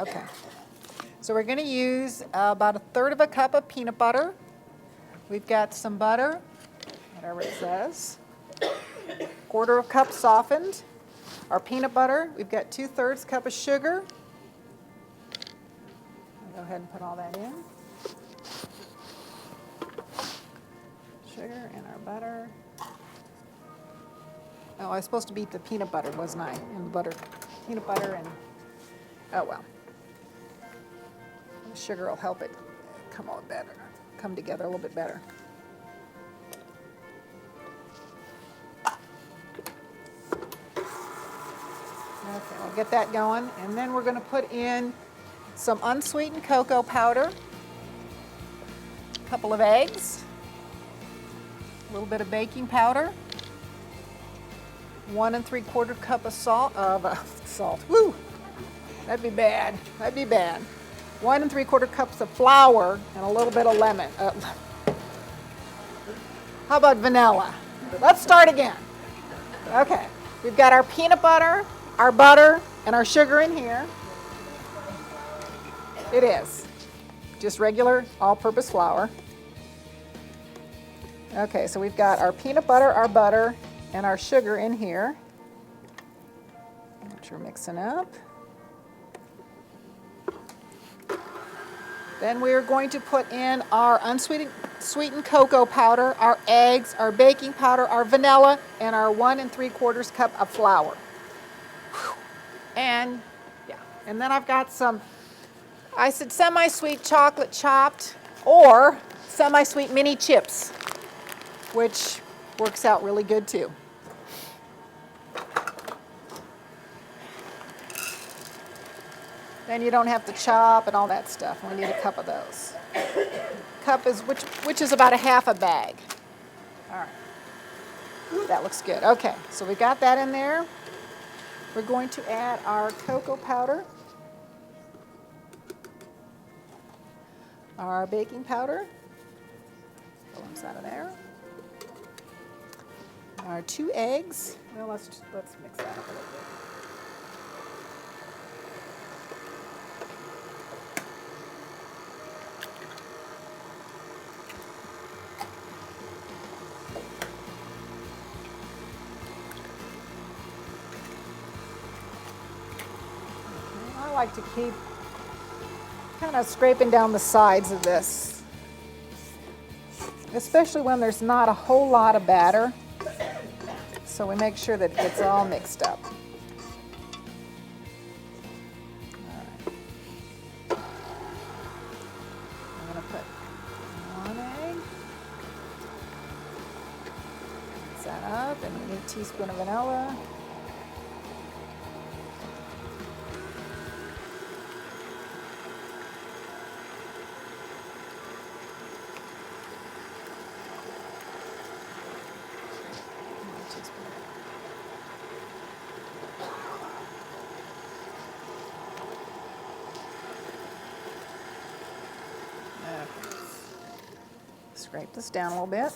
Okay. So we're going to use about 1/3 of a cup of peanut butter. We've got some butter, whatever it says. 1/4 cup softened. Our peanut butter. We've got 2/3 cup of sugar. I'll go ahead and put all that in. Sugar and our butter. Oh, I was supposed to beat the peanut butter, wasn't I? And the butter, peanut butter, and oh well. The sugar will help it come together a little bit better. Okay, we'll get that going, and then we're going to put in some unsweetened cocoa powder, a couple of eggs, a little bit of baking powder, 1 3/4 cup of salt. Woo! That'd be bad. That'd be bad. 1 3/4 cups of flour and a little bit of lemon. How about vanilla? Let's start again. Okay, we've got our peanut butter, our butter, and our sugar in here. It is just regular all-purpose flour. Okay, so we've got our peanut butter, our butter, and our sugar in here, which we're mixing up. Then we are going to put in our unsweetened cocoa powder, our eggs, our baking powder, our vanilla, and our 1 3/4 cup of flour. And yeah, and then I've got some, I said semi-sweet chocolate chopped or semi-sweet mini chips, which works out really good too. Then you don't have to chop and all that stuff. We need a cup of those. Cup is which is about 1/2 bag. All right. That looks good. Okay, so we got that in there. We're going to add our cocoa powder, our baking powder. Pull them out of there. Our 2 eggs. Well, let's mix that up a little bit. I like to keep kind of scraping down the sides of this, especially when there's not a whole lot of batter, so we make sure that it's all mixed up. All right. I'm going to put 1 egg, mix that up, and we need a teaspoon of vanilla. Scrape this down a little bit.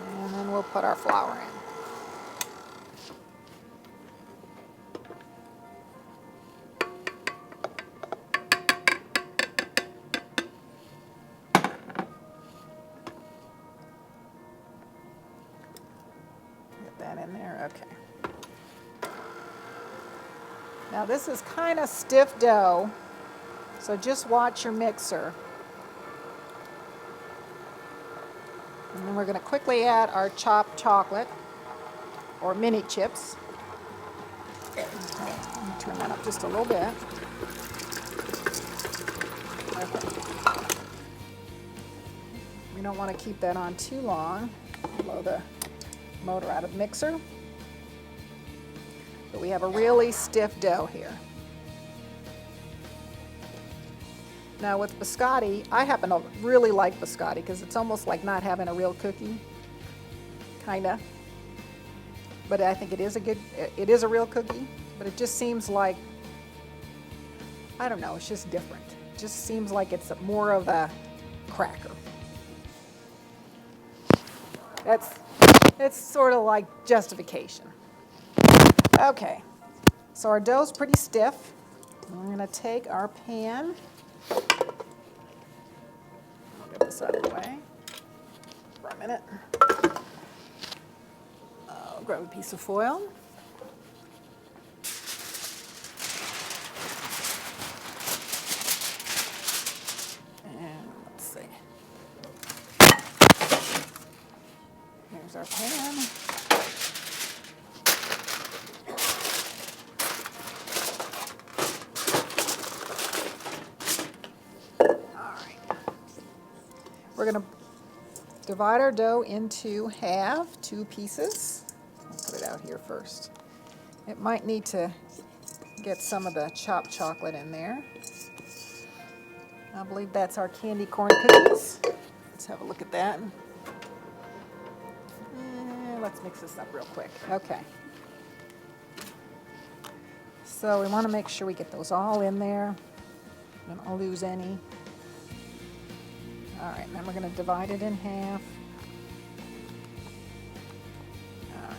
And then we'll put our flour in. In there, okay. Now this is kind of stiff dough, so just watch your mixer. And then we're going to quickly add our chopped chocolate, or mini chips. Okay, let me turn that up just a little bit. Okay. We don't want to keep that on too long. Blow the motor out of the mixer. But we have a really stiff dough here. Now with biscotti, I happen to really like biscotti because it's almost like not having a real cookie, kinda. But I think it is a real cookie, but it just seems like I don't know, it's just different. It just seems like it's more of a cracker. It's sort of like justification. Okay, so our dough's pretty stiff. We're going to take our pan. I'll get this out of the way for a minute. I'll grab a piece of foil. And let's see. Here's our pan. We're going to divide our dough into half, 2 pieces. I'll put it out here first. It might need to get some of the chopped chocolate in there. I believe that's our candy corn cookies. Let's have a look at that. Let's mix this up real quick. Okay. So we want to make sure we get those all in there. Don't lose any. All right, then we're going to divide it in half. All right.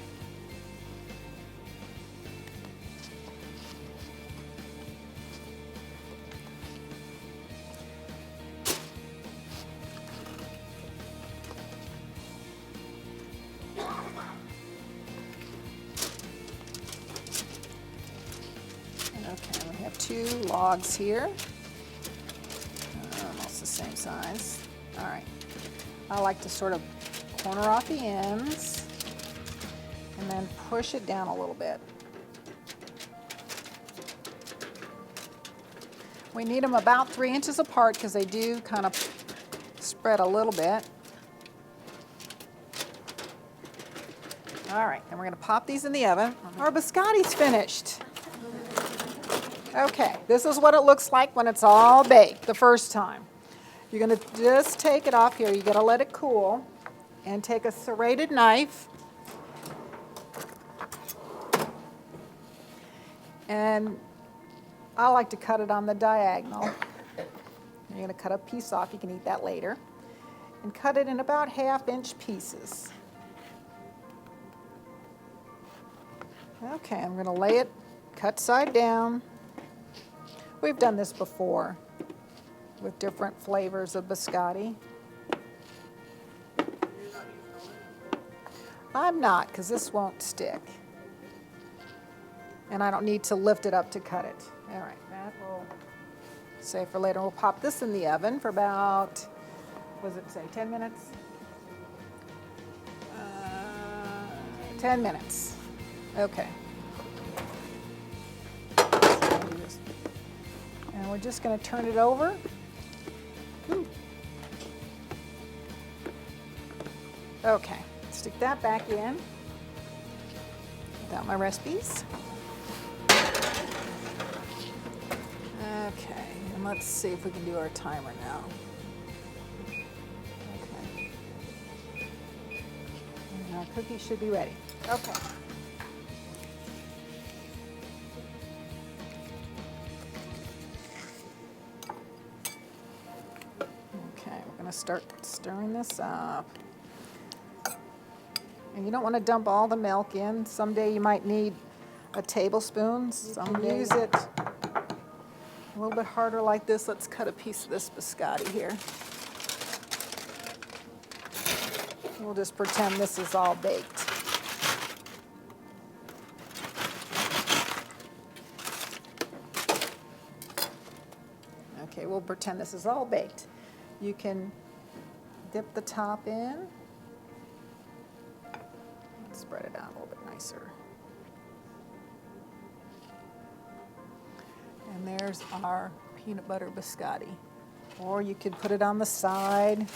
Okay, we have 2 logs here. Almost the same size. All right, I like to sort of corner off the ends and then push it down a little bit. We need them about 3 inches apart because they do kind of spread a little bit. All right, then we're going to pop these in the oven. Our biscotti's finished. Okay, this is what it looks like when it's all baked the first time. You're going to just take it off here. You're going to let it cool and take a serrated knife and I like to cut it on the diagonal. You're going to cut a piece off. You can eat that later. And cut it in about 1/2-inch pieces. Okay, I'm going to lay it cut side down. We've done this before with different flavors of biscotti. I'm not, because this won't stick. And I don't need to lift it up to cut it. All right, that will save for later. We'll pop this in the oven for about, what does it say, 10 minutes? 10 minutes. Okay. And we're just going to turn it over. Ooh. Okay, stick that back in. Without my recipes. Okay, and let's see if we can do our timer now. Okay. And our cookies should be ready. Okay. We're going to start stirring this up. And you don't want to dump all the milk in. Someday you might need a tablespoon. Some use it a little bit harder like this. Let's cut a piece of this biscotti here. We'll just pretend this is all baked. Okay, we'll pretend this is all baked. You can dip the top in. Spread it out a little bit nicer. And there's our peanut butter biscotti. Or you could put it on the side.